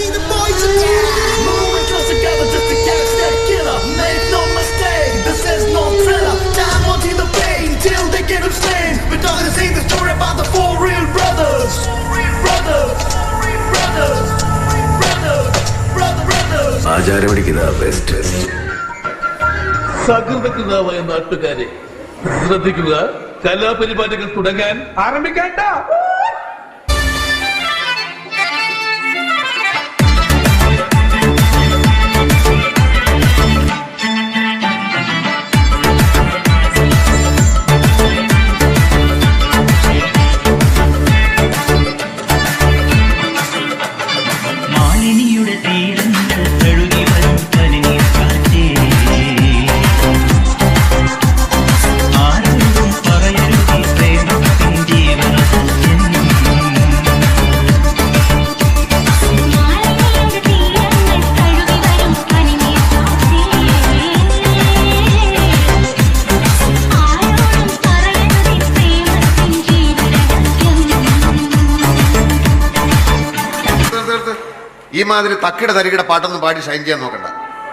see the boys again. Moving close together just to catch that killer. Make no mistake, this is no thriller. Time won't see the pain till they get him slain. We're talking to see the story about the four real brothers. Brothers, brothers, brothers, brothers. ആചാരപടിക്കുന്ന best. സകൃതകൃതാവായ നാട്ടുകാരെ ശ്രദ്ധിക്കുക, കലാപരിപാടികൾ തുടങ്ങാൻ ആരംഭിക്കേണ്ട. ഈ മാതിരി തക്കിട തരികിട പാട്ടൊന്നും പാടി ഷൈൻ ചെയ്യാൻ നോക്കണ്ട.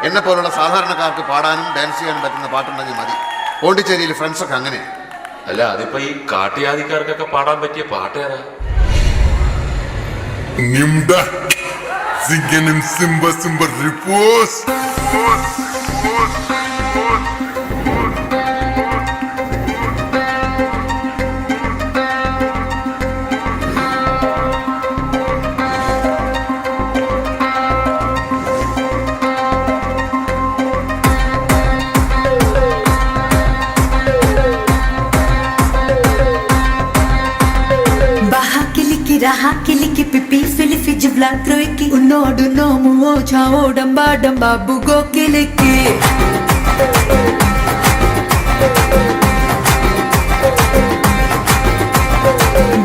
എന്നെ പോലുള്ള സാധാരണക്കാർക്ക് പാടാനും ഡാൻസ് ചെയ്യാനും പറ്റുന്ന പാട്ടുണ്ടെങ്കിൽ മതി. പോണ്ടിച്ചേരിയിൽ ഫ്രണ്ട്സൊക്കെ അങ്ങനെ. അല്ല, അതിപ്പോ ഈ കാട്ടുജാതിക്കാർക്കൊക്കെ പാടാൻ പറ്റിയ പാട്ട് ഏതാ? रहा किलिकी पिपी फिलिफी जिवला क्रोइकी उन्नोडु नोमु ओछाओ डंबा डंबा बुगो किलिकी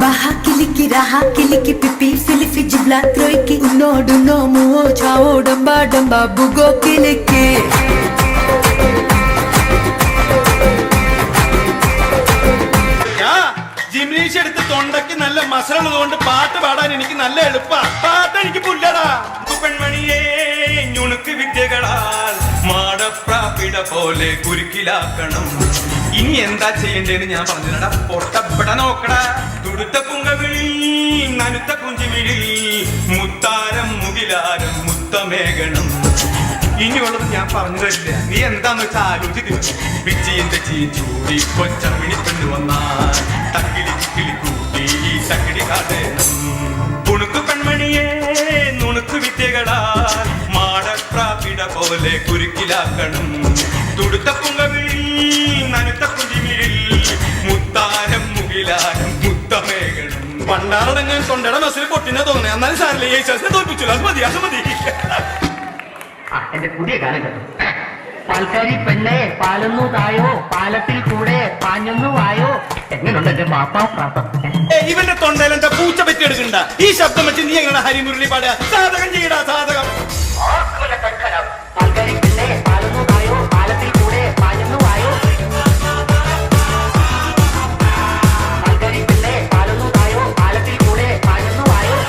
बाहा किलिकी रहा किलिकी पिपी फिलिफी जिवला क्रोइकी उन्नोडु नोमु ओछाओ डंबा डंबा बुगो किलिकी എടുത്ത് തൊണ്ടയ്ക്ക് നല്ല മസലുള്ളതുകൊണ്ട് പാട്ട് പാടാൻ എനിക്ക് നല്ല എളുപ്പാ. പാട്ട് എനിക്ക് പുല്ലടാ. പെൺമണിയേ ഞുണുക്ക് വിദ്യകളാൽ മാടപ്രാപിട പോലെ കുരുക്കിലാക്കണം. ഇനി എന്താ ചെയ്യേണ്ടതെന്ന് ഞാൻ പറഞ്ഞിടാ. പൊട്ടപ്പെട നോക്കടാ. തുടുത്ത പുങ്കവിളി നനുത്ത കുഞ്ചിമിഴി മുത്താരം മുകിലാരം മുത്തമേകണം. ഇനിയുള്ളത് ഞാൻ പറഞ്ഞു തരില്ല. നീ എന്താന്ന് വെച്ചാൽ ആലോചിക്കുന്നു. പിച്ചിന്റെ ചൂടി കൊച്ചമിണി പെണ്ണു വന്നാൽ തക്കിളി ചിക്കിളി കൂട്ടി തക്കിടി കാതേണം. കുണുക്കു പെൺമണിയെ നുണുക്കു വിദ്യകളാൽ മാടപ്രാപിട പോലെ കുരുക്കിലാക്കണം. തുടുത്ത പുങ്കവിളി നനുത്ത കുഞ്ചിമിഴിൽ മുത്താരം മുകിലാരം മുത്തമേകണം. പണ്ടാറടങ്ങാൻ തൊണ്ടയുടെ മസിൽ പൊട്ടിനെ തോന്നേ. എന്നാലും സാറിലെ യേശുവിനെ തോൽപ്പിച്ചില്ല. അത് മതി, അത് മതി. എന്റെ പുതിയ ഗാനം കേട്ടോ. പാൽക്കാരി പെണ്ണെ പാലൊന്നു തായോ, പാലത്തിൽ കൂടെ പാഞ്ഞൊന്നു വായോ. എങ്ങനെയുണ്ട് എന്റെ മാപ്പാ? ഇവന്റെ തൊണ്ടയിൽ എന്താ പൂച്ച പറ്റിയെടുക്കണ്ട. ഈ ശബ്ദം വെച്ച് നീ എങ്ങനെ ഹരിമുരളി പാടുക? സാധകം ചെയ്യടാ, സാധകം. പാൽക്കാരി പെണ്ണെ പാലൊന്നു തായോ, പാലത്തിൽ കൂടെ പാഞ്ഞൊന്നു വായോ. പാൽക്കാരി പെണ്ണെ പാലൊന്നു തായോ, പാലത്തിൽ കൂടെ പാഞ്ഞൊന്നു വായോ.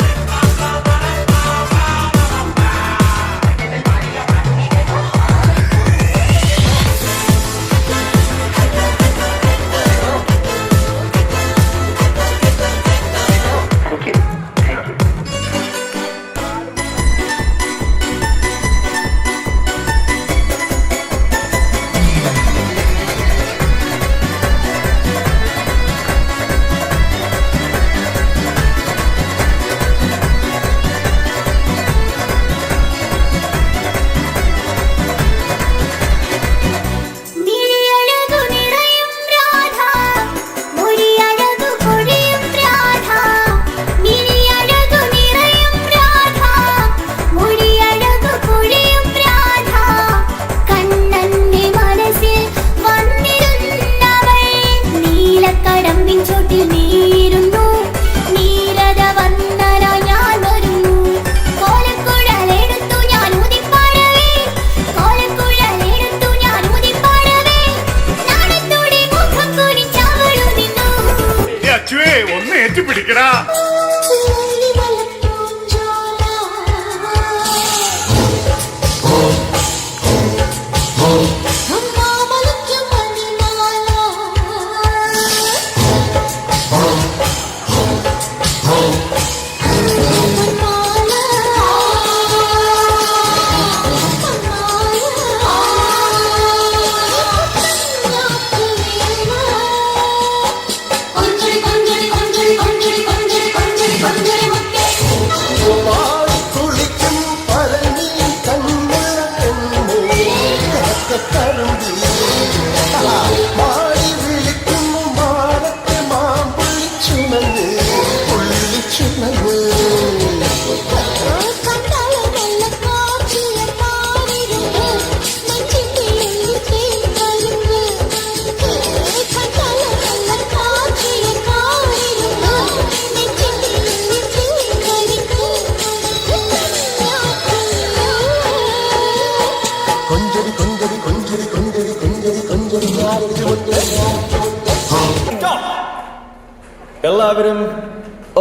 എല്ലാവരും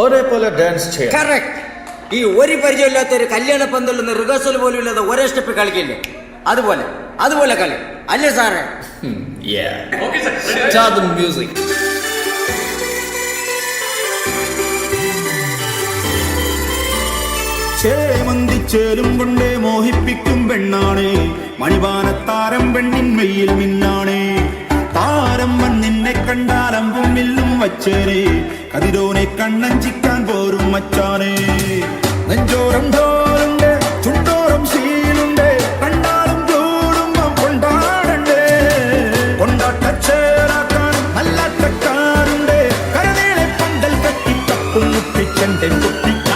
ഒരേപോലെ ഡാൻസ് ചെയ്യാം. കറക്റ്റ്. ഈ ഒരു പരിചയമില്ലാത്ത ഒരു കല്യാണ പന്തലിൽ നിന്ന് റിഹേഴ്സൽ പോലും ഇല്ലാതെ ഒരേ സ്റ്റെപ്പ് കളിക്കില്ലേ, അതുപോലെ കളി അല്ലേ സാറേ? Start the music. ചേമന്തിച്ചേലും കൊണ്ടേ മോഹിപ്പിക്കും പെണ്ണാണേ, മണിവാനത്താരം പെണ്ണിൻ മെയ്യിൽ മിന്നാണേ. താരം മണ്ണിനെ കണ്ടാലമ്പും മില്ലും വച്ചേനെ, കതിരോനെ കണ്ണഞ്ചിക്കാൻ പോരും മച്ചാനേ. നെഞ്ചോരം ധോരുണ്ട്, ചുണ്ടോരം ശീലുണ്ട്, കണ്ടാലും കൂടുമ്പം കൊണ്ടാടണ്ടേ. കൊണ്ടാട്ടച്ചേരാക്കാൻ നല്ലാട്ടക്കാരുണ്ട്, കരനീളെ പന്തൽ കെട്ടി തപ്പും മുട്ടിച്ചെന്റെ കുട്ടിക്ക